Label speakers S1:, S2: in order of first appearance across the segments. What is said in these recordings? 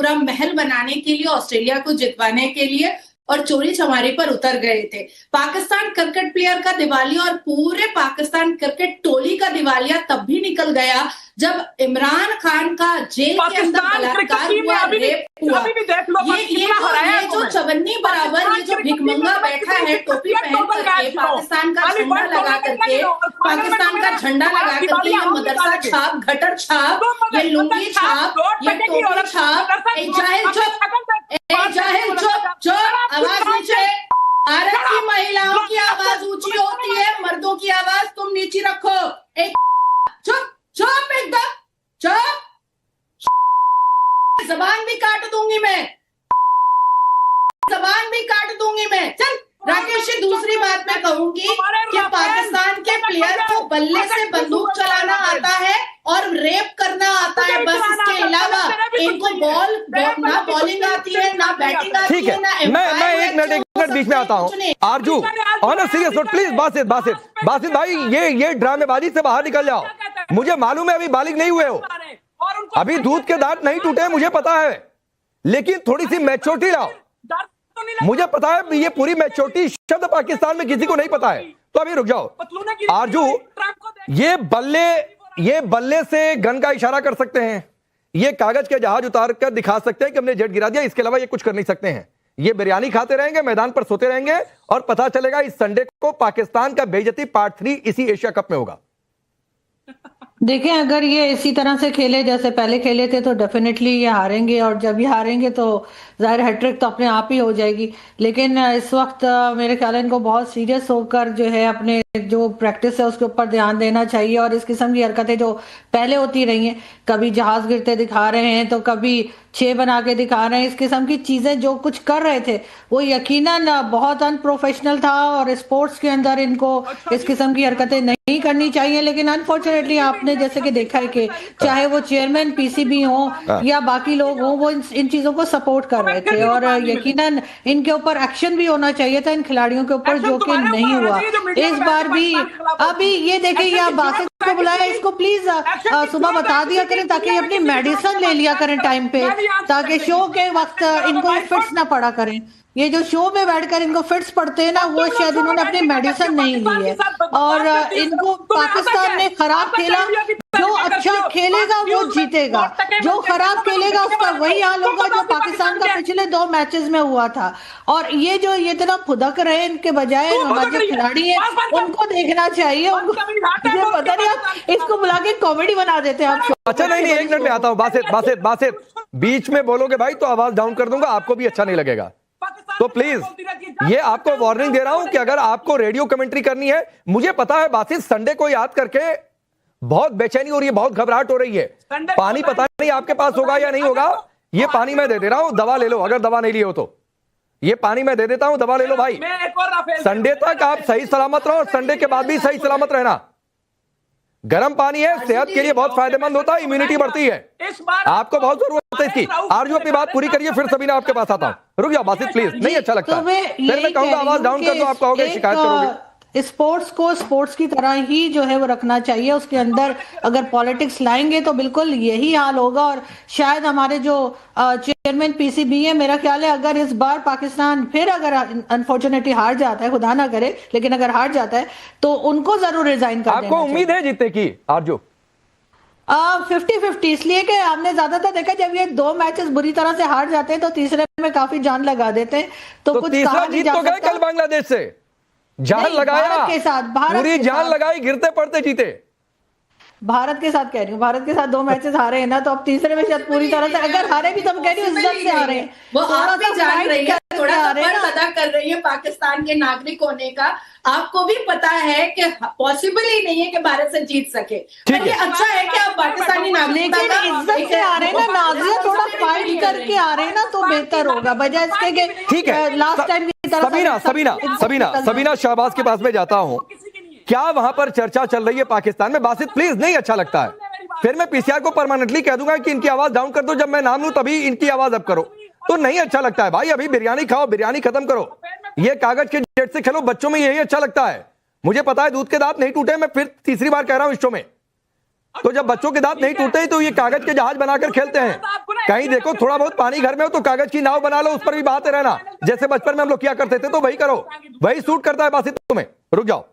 S1: पूरा महल बनाने के लिए, ऑस्ट्रेलिया को जितवाने के लिए और चोरी चमारी पर उतर गए थे। पाकिस्तान क्रिकेट प्लेयर का दिवालिया और पूरे पाकिस्तान क्रिकेट टोली का दिवालिया तब भी निकल गया जब इमरान खान का जेल के अंदर बलात्कार हुआ, रेप हुआ। ये जो चवन्नी बराबर ये जो भिखमंगा बैठा है टोपी पहन करके, पाकिस्तान का झंडा लगा करके, पाकिस्तान का झंडा लगा करके, ये मदरसा छाप, घटर छाप, ये लुंगी छाप, ये टोपी छाप, जाहिल चुप, आवाज नीचे। भारत की महिलाओं की आवाज ऊंची होती है, मर्दों की आवाज तुम नीचे रखो। एक चुप चुप, एकदम चुप, जबान भी काट दूंगी मैं, जबान भी काट दूंगी मैं। चल राकेश जी, दूसरी बात मैं कहूंगी कि पाकिस्तान के प्लेयर को बल्ले से बंदूक चलाना आता है और रेप करना आता है, बस इसके अलावा इनको ना बॉलिंग आती है, ना बैटिंग आती है, ना।
S2: मैं एक मिनट बीच में आता हूँ। आरजू on a serious note please, Basit भाई ये ड्रामेबाजी से बाहर निकल जाओ। मुझे मालूम है अभी बालिग नहीं हुए हो, अभी दूध के दांत नहीं टूटे, मुझे पता है, लेकिन थोड़ी सी मैच्योरिटी लाओ। मुझे पता है ये पूरी मैच्योरिटी शब्द पाकिस्तान में किसी को नहीं पता है, तो अभी रुक जाओ। आरजू, ये बल्ले से गन का इशारा कर सकते हैं, ये कागज के जहाज उतार कर दिखा सकते हैं कि हमने जेट गिरा दिया, इसके अलावा ये कुछ कर नहीं सकते हैं। ये बिरयानी खाते रहेंगे, मैदान पर सोते रहेंगे और पता चलेगा इस संडे को पाकिस्तान का बेइज्जती पार्ट 3 इसी एशिया कप में होगा।
S3: देखें, अगर ये इसी तरह से खेले जैसे पहले खेले थे तो डेफिनेटली ये हारेंगे, और जब ये हारेंगे तो जाहिर हैट्रिक तो अपने आप ही हो जाएगी। लेकिन इस वक्त मेरे ख्याल है इनको बहुत सीरियस होकर जो है अपने जो प्रैक्टिस है उसके ऊपर ध्यान देना चाहिए। और इस किस्म की हरकतें जो पहले होती रही हैं, कभी जहाज गिरते दिखा रहे हैं तो कभी 6 बना के दिखा रहे हैं, इस किस्म की चीजें जो कुछ कर रहे थे वो यकीनन बहुत अनप्रोफेशनल था और स्पोर्ट्स के अंदर इनको इस किस्म की हरकतें नहीं करनी चाहिए। लेकिन अनफॉर्चुनेटली आपने जैसे कि देखा है कि चाहे वो चेयरमैन पीसीबी हो या बाकी लोग हो, वो इन चीजों को सपोर्ट कर रहे थे और यकीनन इनके ऊपर एक्शन भी होना चाहिए था इन खिलाड़ियों के ऊपर, जो कि नहीं हुआ इस बार भी। अभी ये देखिए, या बासित को बुलाया, इसको प्लीज सुबह बता दिया करें ताकि अपनी मेडिसिन ले लिया करें टाइम पे, ताकि शो के वक्त इनको फिट्स ना पड़ा करें। ये जो शो में बैठकर इनको फिट्स पड़ते हैं ना, वो शायद इन्होंने अपनी मेडिसिन नहीं ली है। और इनको पाकिस्तान ने खराब खेला, जो अच्छा खेलेगा वो जीतेगा, जो खराब खेलेगा उसका वही हाल होगा जो पाकिस्तान का पिछले 2 मैचेस में हुआ था। और ये जो ये तरह फुदक रहे इनके बजाय हमारे जो खिलाड़ी है उनको देखना चाहिए। उनको पता नहीं, आप इसको बुला के कॉमेडी बना देते हैं आप।
S2: अच्छा नहीं, एक मिनट में आता हूँ। बासित बीच में बोलोगे भाई तो आवाज डाउन कर दूंगा, आपको भी अच्छा नहीं लगेगा। तो प्लीज ये आपको वार्निंग दे रहा हूं कि अगर आपको रेडियो कमेंट्री करनी है, मुझे पता है बासित संडे को याद करके बहुत बेचैनी हो रही है, बहुत घबराहट हो रही है। पानी पता नहीं आपके पास होगा या नहीं होगा, ये पानी मैं दे दे रहा हूं, दवा ले लो अगर दवा नहीं लिए हो तो। ये पानी मैं दे देता हूं, दवा ले लो भाई। संडे तक आप सही सलामत रहो और संडे के बाद भी सही सलामत रहना। गर्म पानी है, सेहत के लिए बहुत फायदेमंद होता है, इम्यूनिटी बढ़ती है, आपको बहुत जरूरत है इसकी। आरजू अपनी बात पूरी करिए, फिर सभी आपके पास आता हूं। रुक जाओ बासित प्लीज, नहीं अच्छा लगता। फिर मैं कहूंगा आवाज डाउन कर दो, आप कहोगे शिकायत करोगे।
S3: स्पोर्ट्स को स्पोर्ट्स की तरह ही जो है वो रखना चाहिए, उसके अंदर अगर पॉलिटिक्स लाएंगे तो बिल्कुल यही हाल होगा। और शायद हमारे जो चेयरमैन पीसीबी है, मेरा ख्याल है अगर इस बार पाकिस्तान फिर अगर अनफॉर्चुनेटली हार जाता है, खुदा ना करे, लेकिन अगर हार जाता है तो उनको जरूर रिजाइन कर देना चाहिए।
S2: आपको उम्मीद है जीतने की आरजू?
S3: 50-50, इसलिए कि हमने ज्यादातर देखा जब ये 2 मैचेस बुरी तरह से हार जाते हैं तो तीसरे में काफी जान लगा देते हैं। तो कुछ
S2: तीसरा जीत तो गए कल बांग्लादेश से, जान लगाया,
S3: भारत के साथ,
S2: पूरी जान लगाई, गिरते पड़ते जीते।
S3: भारत के साथ कह रही हूँ, भारत के साथ 2 मैचेस हारे हैं ना, तो अब तीसरे में शायद पूरी तरह से अगर हारे भी तो हम कह रही हूँ इज्जत से हारे हैं।
S1: वो आप भी जान रही है, थोड़ा फर्क अदा कर रही है पाकिस्तान के नागरिक होने का। आपको भी पता है कि पॉसिबल ही नहीं है कि भारत से जीत सके। ये अच्छा है कि आप पाकिस्तानी नागरिक
S3: इज्जत से आ रहे हैं ना, नाज़िया थोड़ा फाइट करके आ रहे हैं ना, तो बेहतर होगा बजाय इसके कि
S2: ठीक है
S3: लास्ट टाइम की तरह।
S2: सबीना शहबाज के पास में जाता हूं, क्या वहां पर चर्चा चल रही है पाकिस्तान में? बासित प्लीज, नहीं अच्छा लगता है, फिर मैं पीसीआर को परमानेंटली कह दूंगा कि इनकी आवाज डाउन कर दो, जब मैं नाम लूं तभी इनकी आवाज अप करो, तो नहीं अच्छा लगता है भाई। अभी बिरयानी खाओ, बिरयानी खत्म करो, ये कागज के जेट से खेलो, बच्चों में यही अच्छा लगता है। मुझे पता है दूध के दांत नहीं टूटे, मैं फिर तीसरी बार कह रहा हूं इस शो में, तो जब बच्चों के दांत नहीं टूटते तो ये कागज के जहाज बनाकर खेलते हैं। कहीं देखो थोड़ा बहुत पानी घर में हो तो कागज की नाव बना लो, उस पर भी बहाते रहना, जैसे बचपन में हम लोग किया करते थे। तो वही करो, वही सूट करता है बासित तुम्हें। रुक जाओ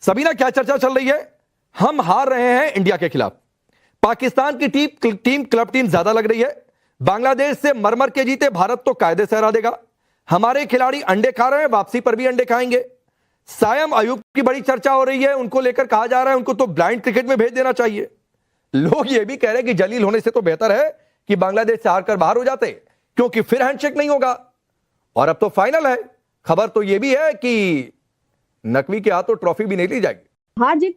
S2: सबीना, क्या चर्चा चल रही है? हम हार रहे हैं इंडिया के खिलाफ। पाकिस्तान की टीम क्लब टीम ज्यादा लग रही है। बांग्लादेश से मर के जीते भारत तो कायदे से हरा देगा। हमारे खिलाड़ी अंडे खा रहे हैं, वापसी पर भी अंडे खाएंगे। सायम अयूब की बड़ी चर्चा हो रही है, उनको लेकर कहा जा रहा है उनको तो ब्लाइंड क्रिकेट में भेज देना चाहिए। लोग ये भी कह रहे हैं कि जलील होने से तो बेहतर है कि बांग्लादेश से हारकर बाहर हो जाते, क्योंकि फिर हैंडशेक नहीं होगा। और अब तो फाइनल है। खबर तो यह भी है कि नकवी के हाथों ट्रॉफी भी नहीं ली जाएगी।
S4: हार जीत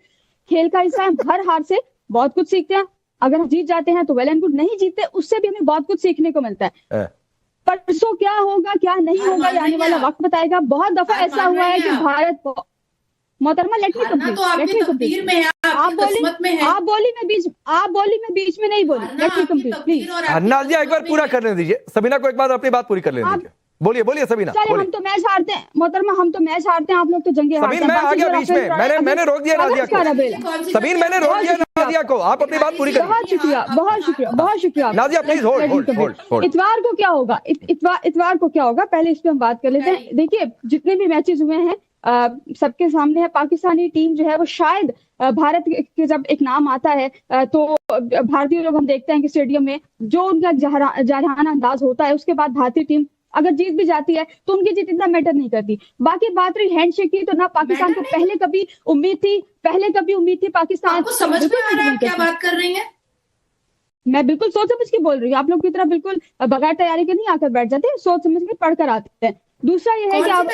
S4: खेल का हिस्सा है, हर हार से बहुत कुछ सीखते हैं। अगर जीत जाते हैं तो वेल एंड गुड, नहीं जीतते उससे भी हमें बहुत कुछ सीखने को मिलता है। परसों क्या होगा क्या नहीं होगा ये आने वाला वक्त बताएगा। बहुत दफा ऐसा हुआ है कि भारत, मोहतरमा लेट मी कंप्लीट, आप बोली मैं बीच में नहीं बोली। Let me complete please.
S2: Nazia एक बार पूरा करने दीजिए, सबीना को एक बार अपनी बात पूरी कर लेने दीजिए। बोलिए सबीना।
S4: चलिए हम तो मैच हारते हैं मोहतरमा, हम तो मैच हारते हैं, आप लोग तो जंगे हारते हैं।
S2: मैं आ गया बीच में, मैंने रोक दिया नाज़िया को। सबीन मैंने रोक दिया नाज़िया को, आप अपनी बात पूरी करिए।
S4: बहुत शुक्रिया
S2: नाज़िया प्लीज होल्ड।
S4: इतवार को क्या होगा, इतवार को क्या होगा, पहले इस पे हम बात कर लेते हैं। देखिए जितने भी मैचेस हुए हैं सबके सामने है। पाकिस्तानी टीम जो है वो शायद भारत के जब एक नाम आता है तो भारतीय लोग हम देखते हैं कि स्टेडियम में जो उनका जारहाना अंदाज होता है, उसके बाद भारतीय टीम अगर जीत भी जाती है तो उनकी जीत इतना मैटर नहीं करती। बाकी बात रही हैंडशेक की, तो ना पाकिस्तान को पहले कभी उम्मीद थी पाकिस्तान
S1: को समझ में आ रहा है क्या बात कर रही है?
S4: मैं बिल्कुल सोच समझ के बोल रही हूँ, आप लोग की तरह बिल्कुल बगैर तैयारी के नहीं आकर बैठ जाते, सोच समझ के पढ़कर आते हैं। दूसरा ये है कि आप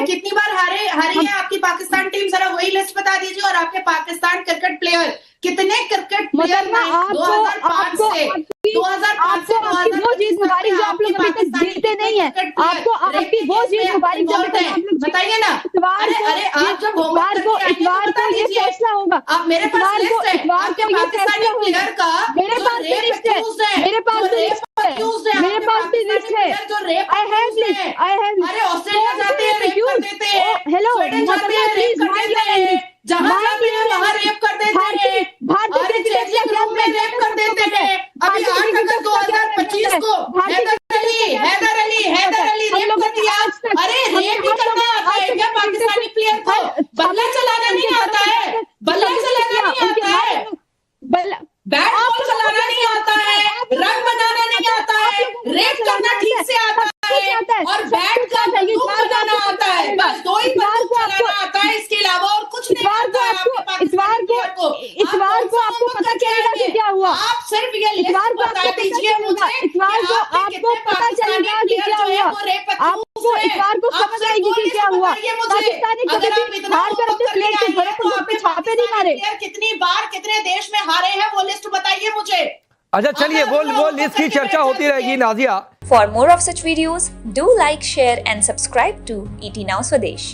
S1: कितनी बार हारी है आपकी पाकिस्तान टीम, जरा वही लिस्ट बता दीजिए। और आपके पाकिस्तान क्रिकेट प्लेयर कितने क्रिकेट प्लेयर 2005 से 2005 से
S4: वो जीत मुबारक जो आप लोग अभी तक जीते नहीं है, आपको आपकी वो जीत मुबारक जो अभी तक
S1: बताइए ना। अरे आप जब
S4: इतवार को ये फैसला होगा।
S1: आप मेरे पास लिस्ट है आपके पाकिस्तानी प्लेयर का,
S4: मेरे पास भी लिस्ट है, मेरे पास भी लिस्ट है। आई हैव
S1: अरे ऑस्ट्रेलिया जाते हैं रेप कर देते हैं,
S4: हेलो
S1: प्लीज जहां जाते हैं वहां रेप कर देते हैं,
S4: भारतीय
S1: चेंजिंग रूम में रेप कर देते हैं। अभी 8 अगस्त 2025 को हैदर अली रेप कर दिया। अरे रेप भी करना आता है क्या पाकिस्तानी प्लेयर को? बल्ला चलाना नहीं आता है, बैट बॉल चलाना नहीं आता है, रन बनाना नहीं आता है, रेप करना ठीक से आता है और बैट का बंदूक बजाना आता है। बस 2 ही बंदूक चलाना आता है, इसके अलावा और कुछ नहीं आता है आपके पाकिस्तानी प्लेयर को।
S4: इतवार को आपको पता चलेगा कि क्या हुआ।
S1: आप सिर्फ ये लिस्ट बता दीजिए मुझे,
S4: इतवार को आपको पता चलेगा कि क्या हुआ। आपको इतवार को समझ आएगी कि क्या हुआ। पाकिस्तानी कभी हार कर अपने प्लेयर के घरों पर छापे नहीं मारे।
S1: कितनी बार कितने देश में हारे हैं वो लिस्ट बताइए मुझे।
S2: अच्छा चलिए वो लिस्ट की चर्चा होती रहेगी Nazia.
S5: For more of such videos, do like, share and subscribe to ET Now Swadesh.